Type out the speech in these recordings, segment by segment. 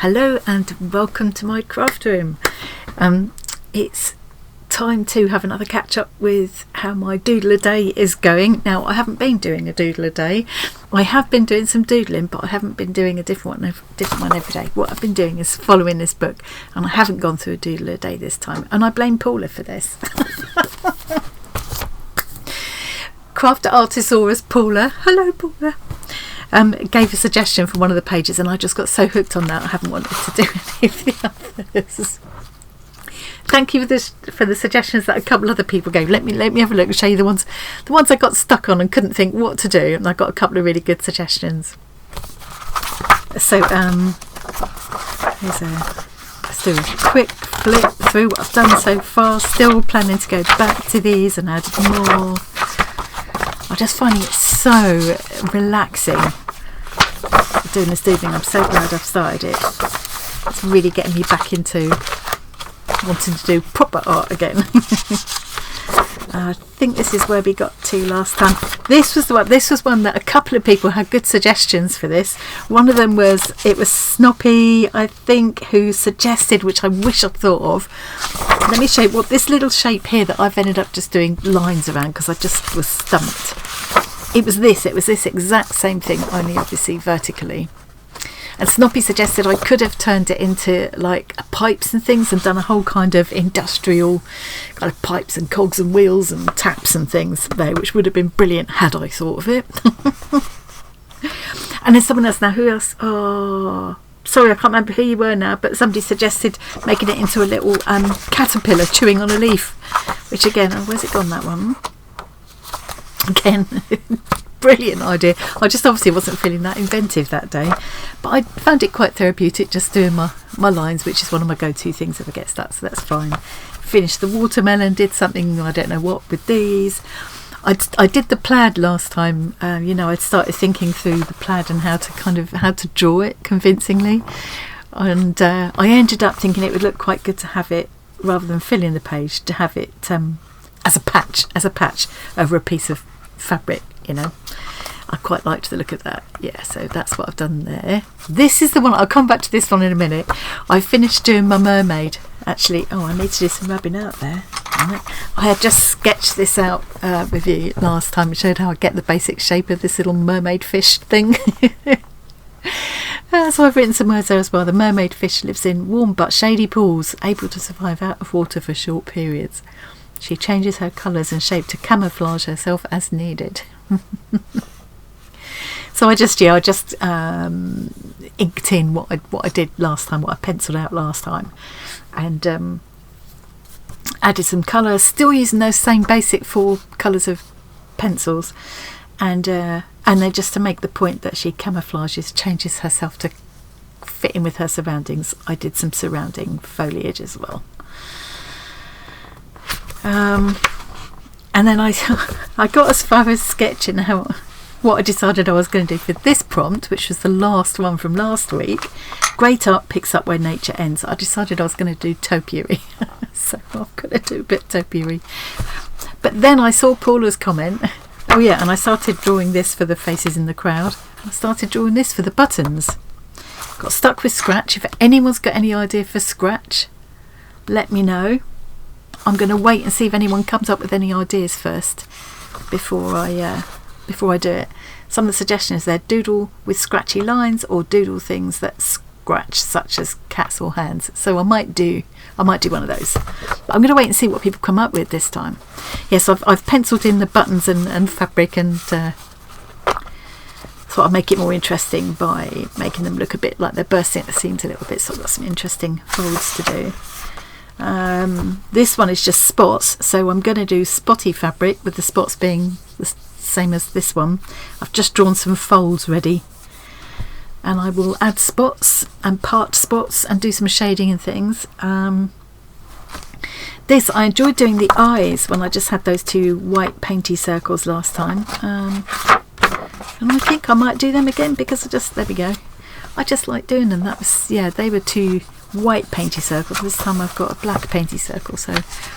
Hello and welcome to my craft room. It's time to have another catch up with how my doodle a day is going. Now, I haven't been doing a doodle a day. I have been doing some doodling, but I haven't been doing a different one every day. What I've been doing is following this book, and I haven't gone through a doodle a day this time, and I blame Paula for this. Crafter Artisaurus Paula, hello Paula, gave a suggestion for one of the pages, and I just got so hooked on that I haven't wanted to do any of the others. Thank you for the suggestions that a couple other people gave. Let me have a look and show you the ones I got stuck on and couldn't think what to do, and I got a couple of really good suggestions. So let's do a quick flip through what I've done so far. Still planning to go back to these and add more. I'm just finding it so relaxing doing this doodling. I'm so glad I've started it. It's really getting me back into wanting to do proper art again. I think this is where we got to last time. This was one that a couple of people had good suggestions for this. One of them was Snoppy, I think, who suggested, which I wish I'd thought of. Let me show you what this little shape here that I've ended up just doing lines around because I just was stumped. It was this exact same thing, only obviously vertically. And Snoppy suggested I could have turned it into like pipes and things and done a whole kind of industrial kind of pipes and cogs and wheels and taps and things there, which would have been brilliant had I thought of it. And there's someone else now. Who else? Oh, sorry, I can't remember who you were now, but somebody suggested making it into a little caterpillar chewing on a leaf, which again, where's it gone, that one? Again, brilliant idea. I just obviously wasn't feeling that inventive that day, but I found it quite therapeutic just doing my lines, which is one of my go-to things if I get stuck, so that's fine. Finished the watermelon, did something I don't know what with these. I did the plaid last time. I'd started thinking through the plaid and how to draw it convincingly, and I ended up thinking it would look quite good to have it, rather than filling the page, to have it as a patch over a piece of fabric. I quite liked the look of that. Yeah, so that's what I've done there. This is the one, I'll come back to this one in a minute. I finished doing my mermaid. Actually, I need to do some rubbing out there. I had just sketched this out with you last time. It showed how I get the basic shape of this little mermaid fish thing. So I've written some words there as well. The mermaid fish lives in warm but shady pools, able to survive out of water for short periods. She changes her colours and shape to camouflage herself as needed. So I just inked in what I did last time, what I penciled out last time, and added some colour, still using those same basic 4 colours of pencils, and then just to make the point that she changes herself to fit in with her surroundings, I did some surrounding foliage as well. And then I got as far as sketching what I decided I was going to do for this prompt, which was the last one from last week. Great art picks up where nature ends. I decided I was going to do topiary. So I'm going to do a bit topiary. But then I saw Paula's comment. Oh yeah, and I started drawing this for the faces in the crowd. I started drawing this for the buttons. Got stuck with scratch. If anyone's got any idea for scratch, let me know. I'm going to wait and see if anyone comes up with any ideas first before I do it. Some of the suggestions there: doodle with scratchy lines or doodle things that scratch, such as cats or hands. So I might do one of those. But I'm going to wait and see what people come up with this time. Yes, I've penciled in the buttons and fabric, and thought I'd make it more interesting by making them look a bit like they're bursting at the seams a little bit. So I've got some interesting folds to do. This one is just spots, so I'm going to do spotty fabric, with the spots being the same as this one. I've just drawn some folds ready, and I will add spots and part spots and do some shading and things. I enjoyed doing the eyes when I just had those 2 white painty circles last time, and I think I might do them again because there we go, I just like doing them. That was, they were 2 white painty circles. This time I've got a black painty circle, so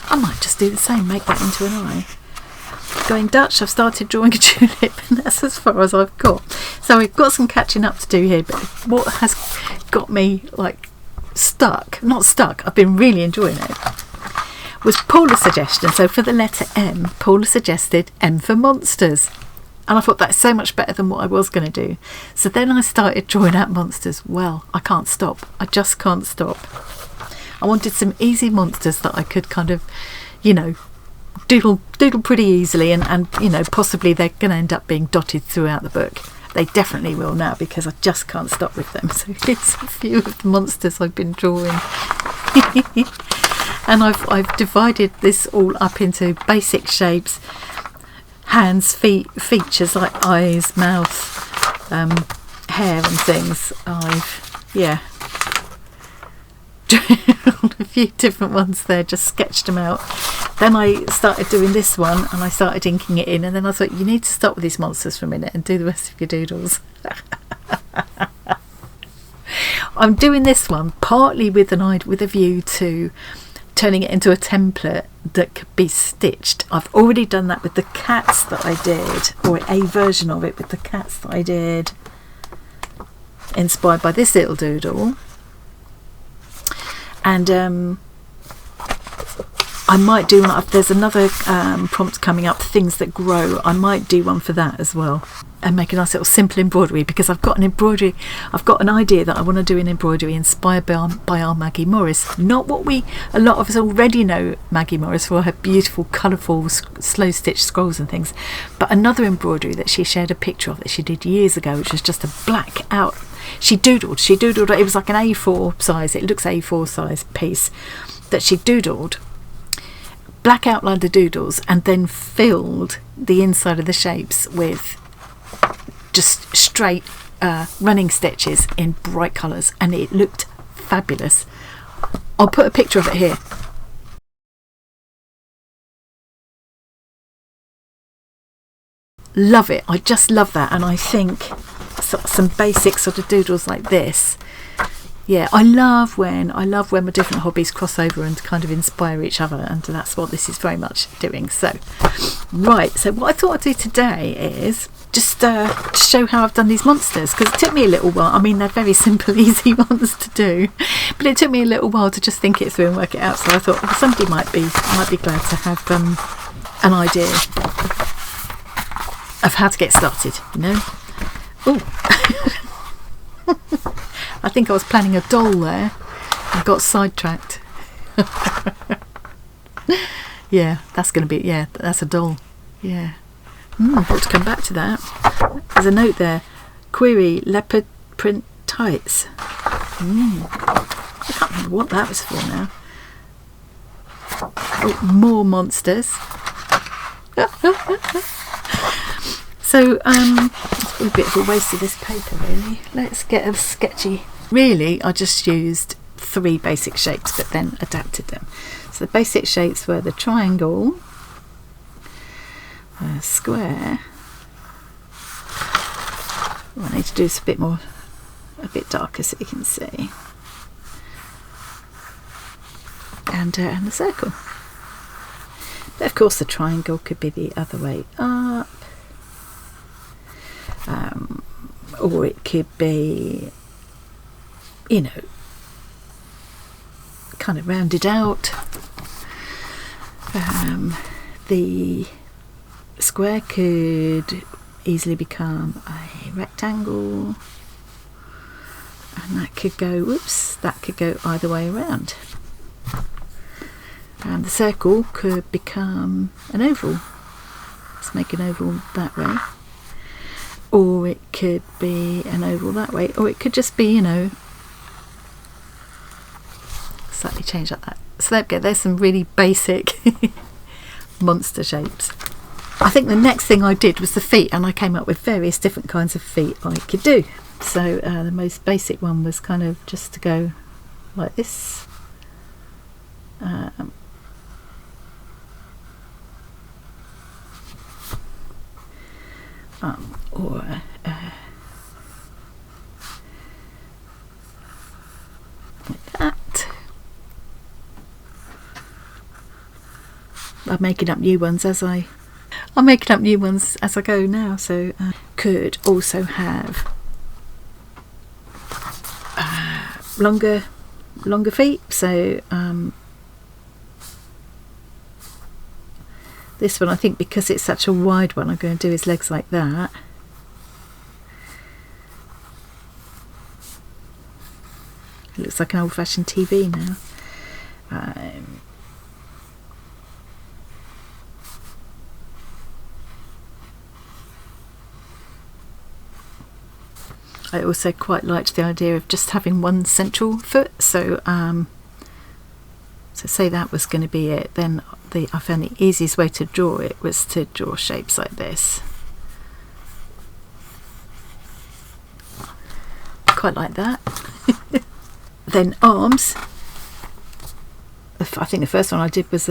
I might just do the same, make that into an eye. Going Dutch, I've started drawing a tulip, and that's as far as I've got. So we've got some catching up to do here, but what has got me like not stuck, I've been really enjoying it, was Paula's suggestion. So for the letter M, Paula suggested M for monsters. And I thought that's so much better than what I was going to do. So then I started drawing out monsters. Well, I can't stop. I just can't stop. I wanted some easy monsters that I could kind of, you know, doodle pretty easily, and you know, possibly they're going to end up being dotted throughout the book. They definitely will now, because I just can't stop with them. So here's a few of the monsters I've been drawing. And I've divided this all up into basic shapes, hands, feet, features like eyes, mouth, hair and things. I've a few different ones there, just sketched them out. Then I started doing this one and I started inking it in, and then I thought, you need to stop with these monsters for a minute and do the rest of your doodles. I'm doing this one partly with a view to turning it into a template that could be stitched. I've already done that with the cats that I did, or a version of it with the cats that I did, inspired by this little doodle. And I might do one. There's another prompt coming up, things that grow. I might do one for that as well, and make a nice little simple embroidery, because I've got an idea that I want to do an embroidery inspired by our Maggie Morris. Not what a lot of us already know Maggie Morris for, her beautiful colourful slow stitch scrolls and things, but another embroidery that she shared a picture of that she did years ago, which was just a black out. She doodled. It was like an A4 size. It looks A4 size piece that she doodled, black outlined the doodles, and then filled the inside of the shapes with just straight running stitches in bright colours, and it looked fabulous. I'll put a picture of it here. Love it. I just love that, and I think some basic sort of doodles like this. Yeah, I love when my different hobbies cross over and kind of inspire each other, and that's what this is very much doing. So, right, so what I thought I'd do today is just show how I've done these monsters, because it took me a little while. I mean, they're very simple, easy ones to do, but it took me a little while to just think it through and work it out. So I thought, well, somebody might be glad to have an idea of how to get started, you know. Oh, I think I was planning a doll there. I got sidetracked. Yeah, that's going to be, yeah, that's a doll. Yeah. I've got to come back to that. There's a note there. Query, leopard print tights. I can't remember what that was for now. Oh, more monsters. So, it's a bit of a waste of this paper, really. Let's get a sketchy. Really, I just used 3 basic shapes, but then adapted them. So the basic shapes were the triangle, square. Well, I need to do this a bit darker so you can see. And the circle. But of course, the triangle could be the other way up. Or it could be, you know, kind of rounded out. The square could easily become a rectangle, and that could go either way around. And the circle could become an oval. Let's make an oval that way. Or it could be an oval that way, or it could just be, you know, slightly changed like that. So there we go, there's some really basic monster shapes. I think the next thing I did was the feet, and I came up with various different kinds of feet I could do. So the most basic one was kind of just to go like this. Or like that. I'm making up new ones as I go now. So could also have longer feet, so this one, I think because it's such a wide one, I'm going to do his legs like that. It looks like an old-fashioned TV now. I also quite liked the idea of just having one central foot, so so say that was going to be it, then I found the easiest way to draw it was to draw shapes like this. Quite like that. Then arms. I think the first one I did was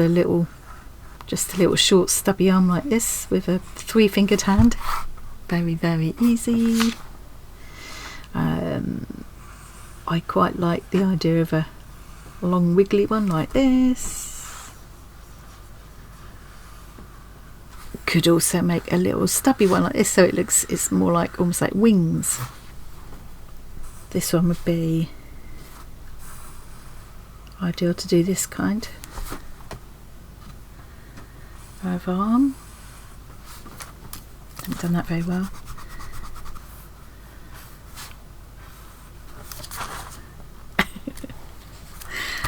just a little short stubby arm like this with a 3-fingered hand. Very, very easy. I quite like the idea of a long wiggly one like this. Could also make a little stubby one like this, so it's more like almost like wings. This one would be ideal to do this kind of arm. Haven't done that very well.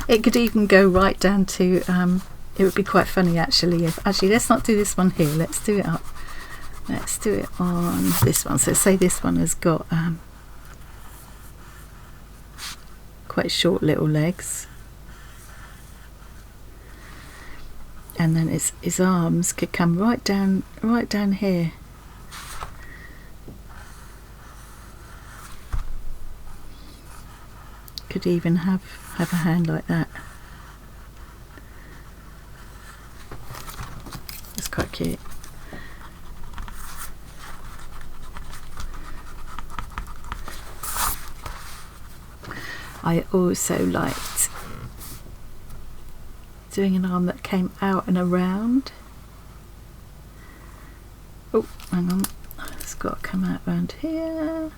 It could even go right down to, it would be quite funny actually let's not do this one here, let's do it up. Let's do it on this one. So say this one has got quite short little legs. And then his arms could come right down here. Could even have a hand like that. It's quite cute. I also liked doing an arm that came out and around. Oh, hang on, it's got to come out around here.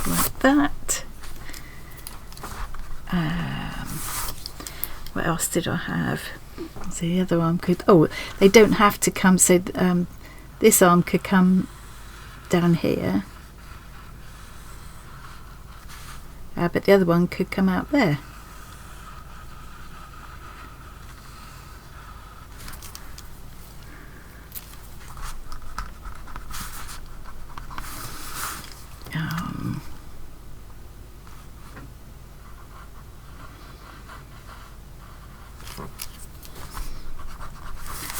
Like that. What else did I have? So the other arm could, they don't have to come, so this arm could come down here, but the other one could come out there.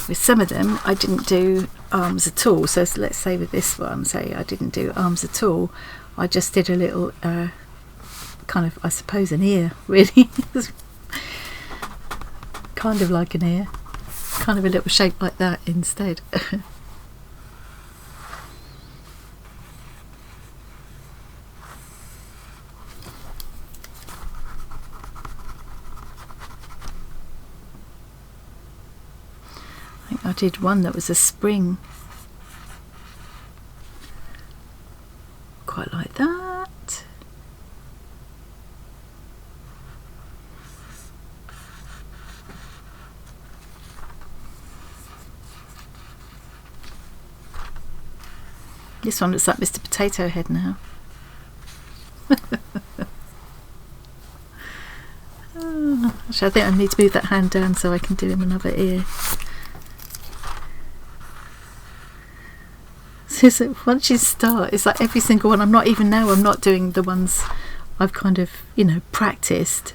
With some of them I didn't do arms at all, so let's say with this one, say I didn't do arms at all, I just did a little kind of, I suppose, an ear really. Kind of like an ear, kind of a little shape like that instead. I did one that was a spring, quite like that. This one looks like Mr. Potato Head now. Actually, I think I need to move that hand down so I can do him another ear. So once you start, it's like every single one. I'm not doing the ones I've kind of, practiced.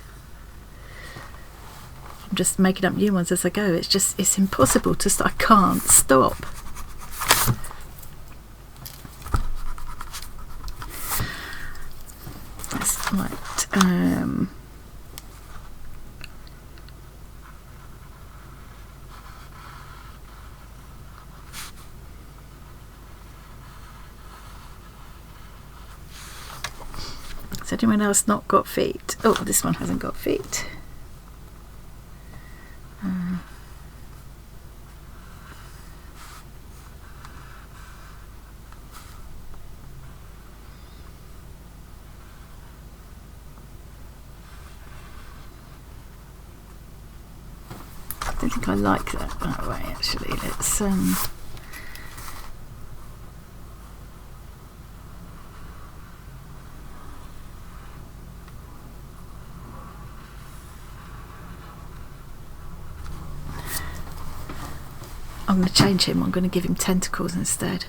I'm just making up new ones as I go. It's impossible to start. I can't stop. That's right. Has anyone else not got feet? Oh, this one hasn't got feet. don't think I like that way actually. Let's I'm going to change him. I'm going to give him tentacles instead.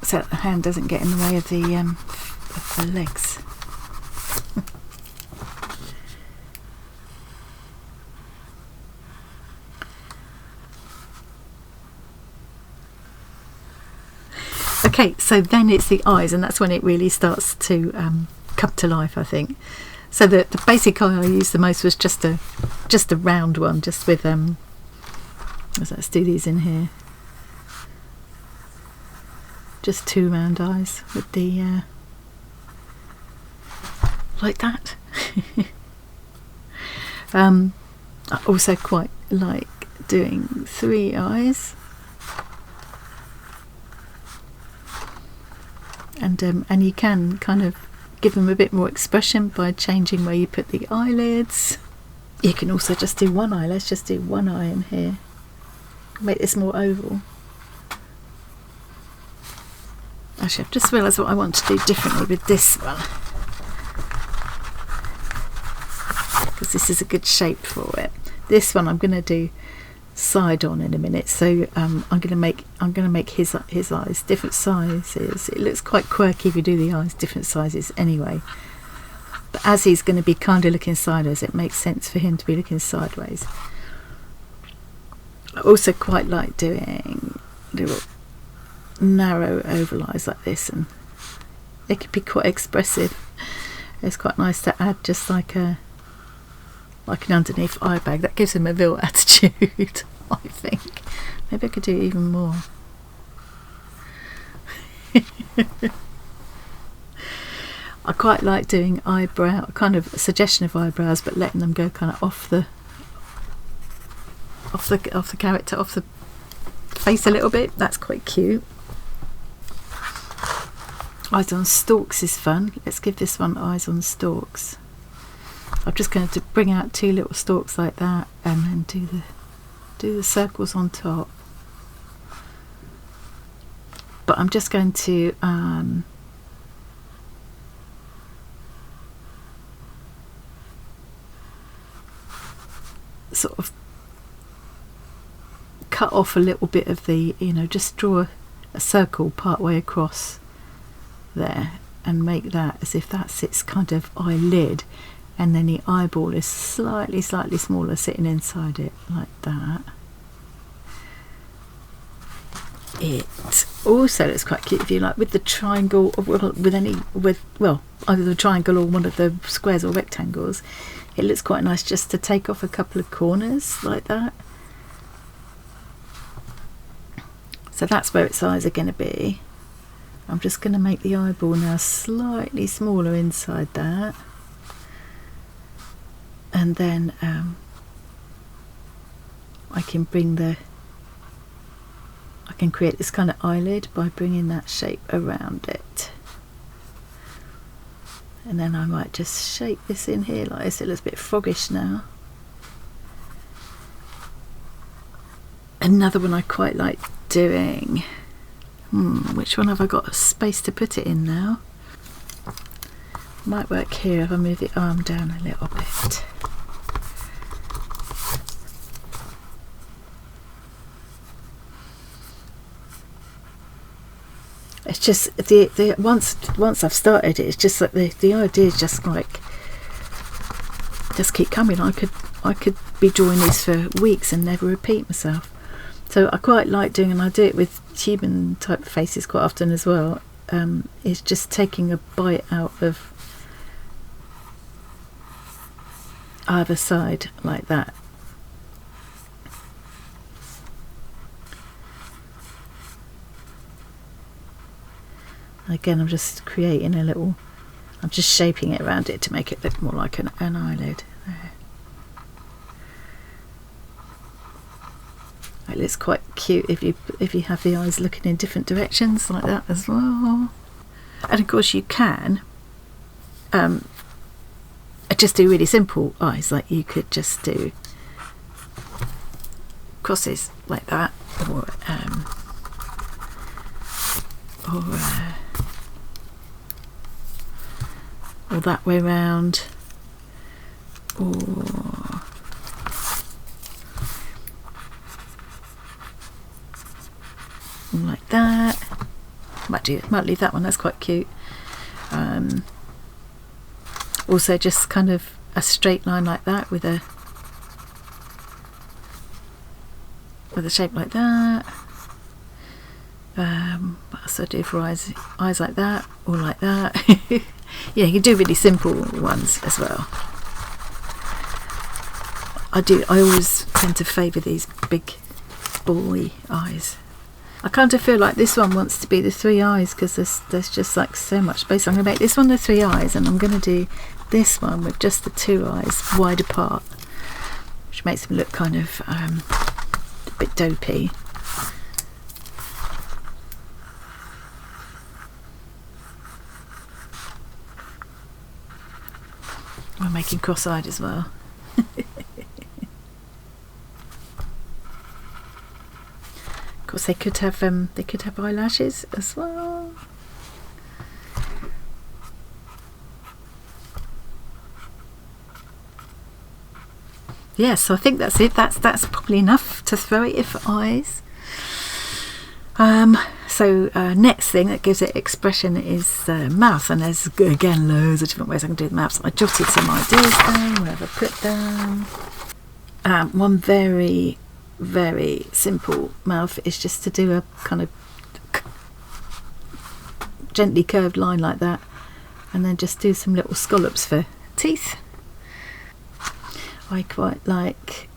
So that the hand doesn't get in the way of the legs. Okay, so then it's the eyes, and that's when it really starts to come to life, I think. So the basic eye I used the most was just a round one, just with let's do these in here. Just 2 round eyes with the like that. I also quite like doing 3 eyes. And you can kind of give them a bit more expression by changing where you put the eyelids. You can also just do 1 eye. Let's just do 1 eye in here. Make this more oval. Actually, I've just realised what I want to do differently with this one, because this is a good shape for it. This one I'm going to do side on in a minute, so I'm going to make his eyes different sizes. It looks quite quirky if you do the eyes different sizes anyway, but as he's going to be kind of looking sideways, it makes sense for him to be looking sideways. I also quite like doing little narrow oval eyes like this, and they could be quite expressive. It's quite nice to add just like an underneath eye bag. That gives him a real attitude, I think. Maybe I could do even more. I quite like doing eyebrow, kind of a suggestion of eyebrows, but letting them go kind of off the character, off the face a little bit. That's quite cute. Eyes on stalks is fun. Let's give this one eyes on stalks. I'm just going to bring out 2 little stalks like that, and then do the circles on top. But I'm just going to sort of cut off a little bit of the, just draw a circle part way across there and make that as if that sits kind of eyelid, and then the eyeball is slightly smaller sitting inside it like that. It also looks quite cute if you like with the triangle, or either the triangle or one of the squares or rectangles. It looks quite nice just to take off a couple of corners like that. So that's where its eyes are going to be. I'm just going to make the eyeball now slightly smaller inside that, and then I can create this kind of eyelid by bringing that shape around it, and then I might just shape this in here like this. It looks a bit froggish now. Another one I quite like doing, which one have I got space to put it in now? Might work here if I move the arm down a little bit. It's just the once I've started it, it's just like the idea is just like just keep coming. I could be drawing these for weeks and never repeat myself. So I quite like doing, and I do it with human type faces quite often as well, is just taking a bite out of either side like that. Again, I'm just creating I'm just shaping it around it to make it look more like an eyelid. There. It looks quite cute if you have the eyes looking in different directions like that as well. And of course you can just do really simple eyes, like you could just do crosses like that, or that way round, or like that. Might leave that one, that's quite cute. Also just kind of a straight line like that with a shape like that. What else do I do for eyes like that, or like that. Yeah, you can do really simple ones as well. I always tend to favour these big bally eyes. I kind of feel like this one wants to be the 3 eyes because there's just like so much space. I'm going to make this one the 3 eyes, and I'm going to do this one with just the 2 eyes wide apart, which makes them look kind of a bit dopey. I'm making cross-eyed as well. Of course, they could have eyelashes as well. Yeah, so I think that's it. That's probably enough to throw it for eyes. So next thing that gives it expression is mouth, and there's again loads of different ways I can do the mouth. So I jotted some ideas down. Where have I put them? One very, very simple mouth is just to do a kind of gently curved line like that, and then just do some little scallops for teeth. I quite like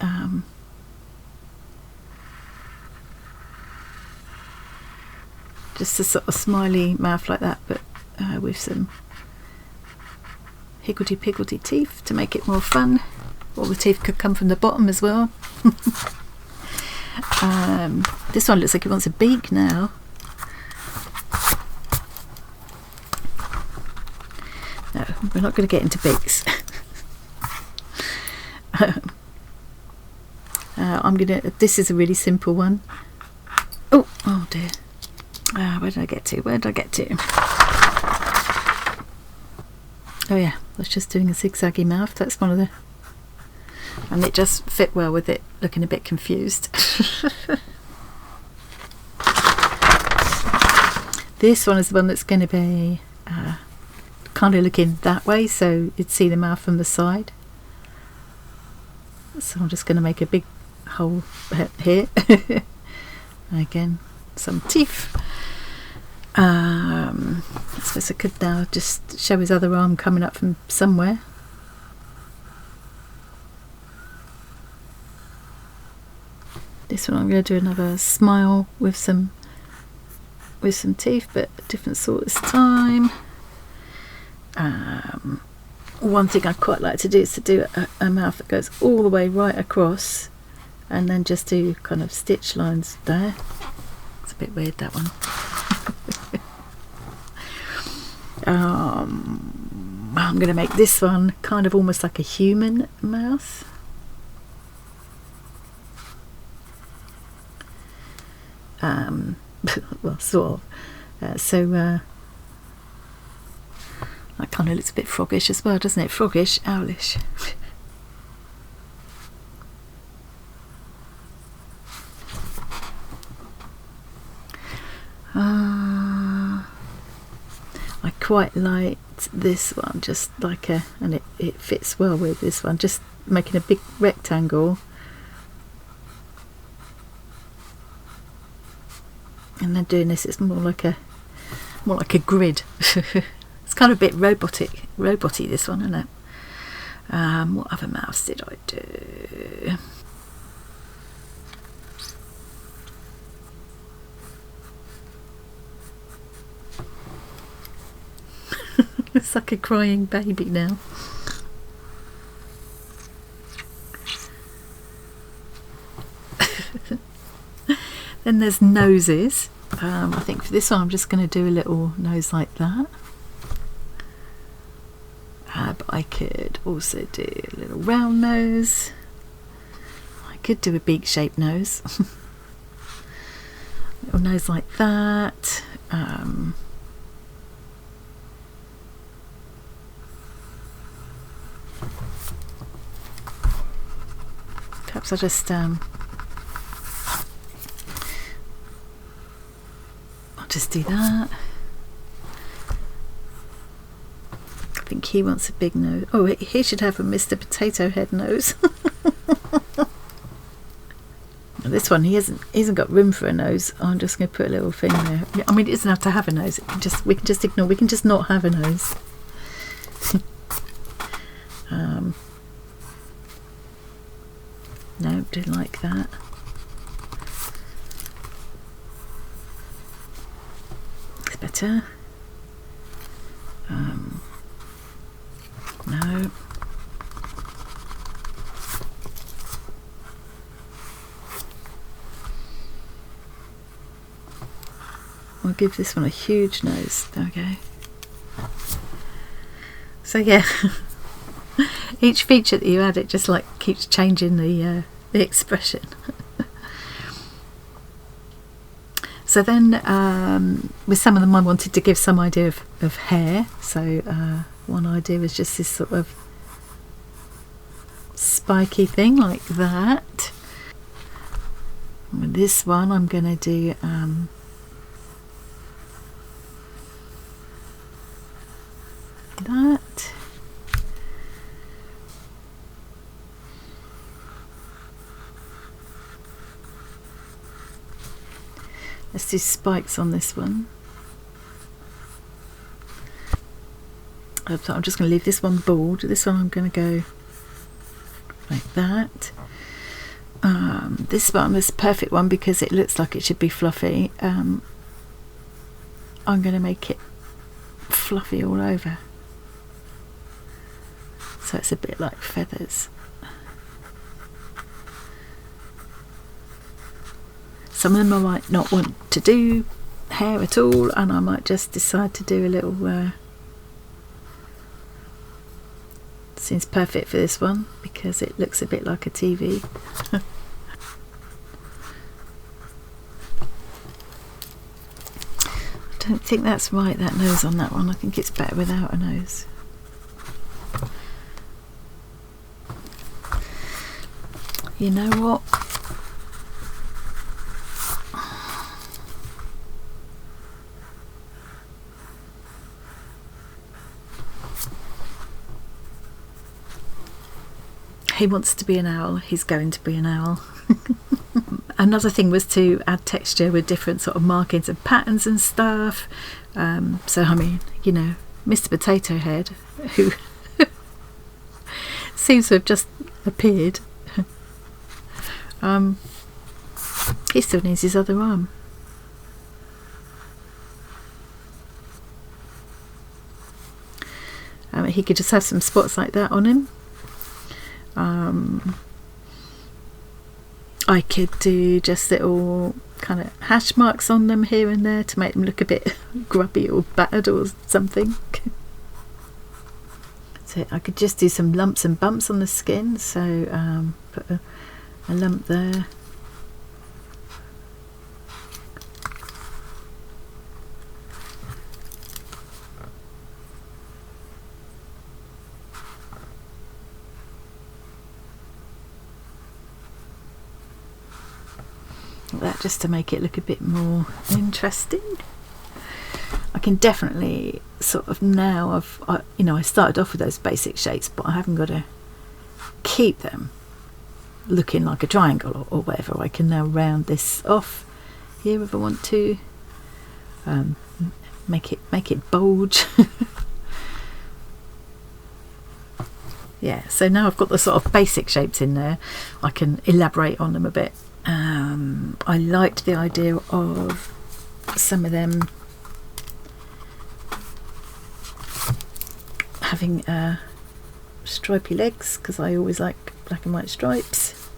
just a sort of smiley mouth like that, but with some higgledy-piggledy teeth to make it more fun. All the teeth could come from the bottom as well. This one looks like it wants a beak now. No, we're not going to get into beaks. This is a really simple one. Oh dear. Where did I get to? Oh yeah, I was just doing a zigzaggy mouth. That's one of the... And it just fit well with it looking a bit confused. This one is the one that's going to be kind of looking that way, so you'd see the mouth from the side. So I'm just going to make a big hole here. Again, some teeth. I suppose I could now just show his other arm coming up from somewhere. This one I'm going to do another smile with some teeth, but a different sort this time. One thing I'd quite like to do is to do a mouth that goes all the way right across, and then just do kind of stitch lines there. It's a bit weird, that one. I'm going to make this one kind of almost like a human mouth. Well, sort of. So that kind of looks a bit froggish as well, doesn't it? Froggish, owlish. I quite liked this one, just like and it fits well with this one, just making a big rectangle and then doing this. It's more like a grid. It's kind of a bit roboty this one, isn't it? What other mouths did I do? It's like a crying baby now. Then there's noses. I think for this one I'm just going to do a little nose like that. But I could also do a little round nose. I could do a beak shaped nose. Little nose like that. Perhaps I'll just do that. I think he wants a big nose. Oh, he should have a Mr. Potato Head nose. This one, he hasn't got room for a nose. I'm just going to put a little thing there. I mean, it doesn't have to have a nose. We can just ignore. We can just not have a nose. No, didn't like that. It's better. No. I'll give this one a huge nose. Okay. So yeah, each feature that you add, it just like keeps changing the expression. So then with some of them I wanted to give some idea of hair. So one idea was just this sort of spiky thing like that. And with this one I'm going to do that. Let's do spikes on this one. So I'm just going to leave this one bald. This one I'm going to go like that. This one, this perfect one, because it looks like it should be fluffy. I'm going to make it fluffy all over. So it's a bit like feathers. Some of them I might not want to do hair at all, and I might just decide to do a little seems perfect for this one because it looks a bit like a TV. I don't think that's right, that nose on that one. I think it's better without a nose. You know what? He wants to be an owl. He's going to be an owl. Another thing was to add texture with different sort of markings and patterns and stuff. So I mean, you know, Mr. Potato Head, who seems to have just appeared. He still needs his other arm. He could just have some spots like that on him. I could do just little kind of hash marks on them here and there to make them look a bit grubby or battered or something. So I could just do some lumps and bumps on the skin. So put a lump there. That just to make it look a bit more interesting. I can definitely sort of now I started off with those basic shapes, but I haven't got to keep them looking like a triangle or whatever. I can now round this off here if I want to, make it bulge. Yeah, so now I've got the sort of basic shapes in there. I can elaborate on them a bit. I liked the idea of some of them having stripy legs, because I always like black and white stripes.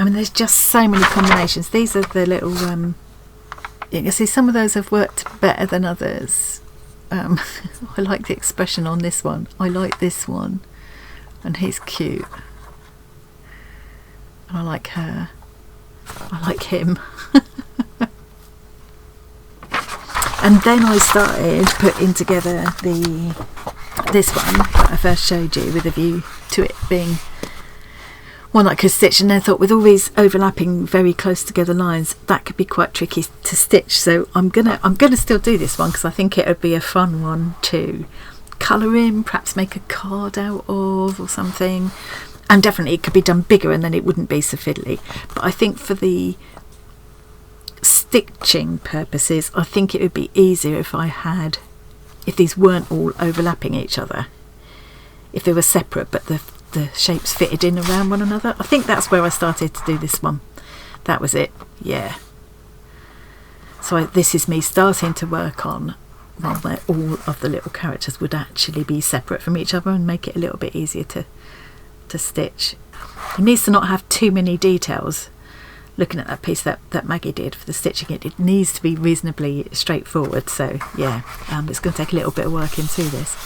I mean, there's just so many combinations. These are the little, you can see some of those have worked better than others. I like the expression on this one. I like this one, and he's cute. And I like her. I like him. And then I started putting together this one that I first showed you, with a view to it being one I could stitch, and then I thought, with all these overlapping very close together lines, that could be quite tricky to stitch. So I'm gonna still do this one, because I think it would be a fun one to colour in, perhaps make a card out of or something. And definitely it could be done bigger, and then it wouldn't be so fiddly. But I think for the stitching purposes, I think it would be easier if these weren't all overlapping each other, if they were separate but the shapes fitted in around one another. I think that's where I started to do this one. That was it, yeah. So this is me starting to work on one where all of the little characters would actually be separate from each other, and make it a little bit easier to stitch. It needs to not have too many details. Looking at that piece that Maggie did for the stitching, it needs to be reasonably straightforward. So yeah, it's going to take a little bit of work into this.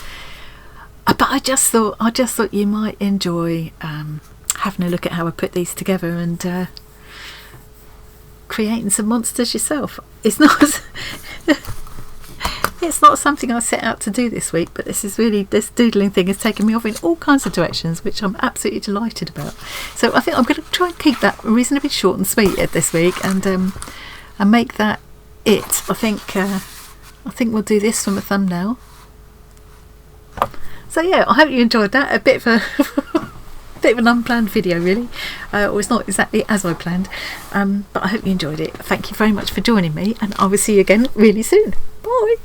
But I just thought you might enjoy having a look at how I put these together, and creating some monsters yourself. It's not it's not something I set out to do this week, but this doodling thing has taken me off in all kinds of directions, which I'm absolutely delighted about. So I think I'm going to try and keep that reasonably short and sweet this week, and make that it. I think we'll do this from a thumbnail. So yeah, I hope you enjoyed that. A bit of an unplanned video, really. Or it's not exactly as I planned, but I hope you enjoyed it. Thank you very much for joining me, and I will see you again really soon. Bye.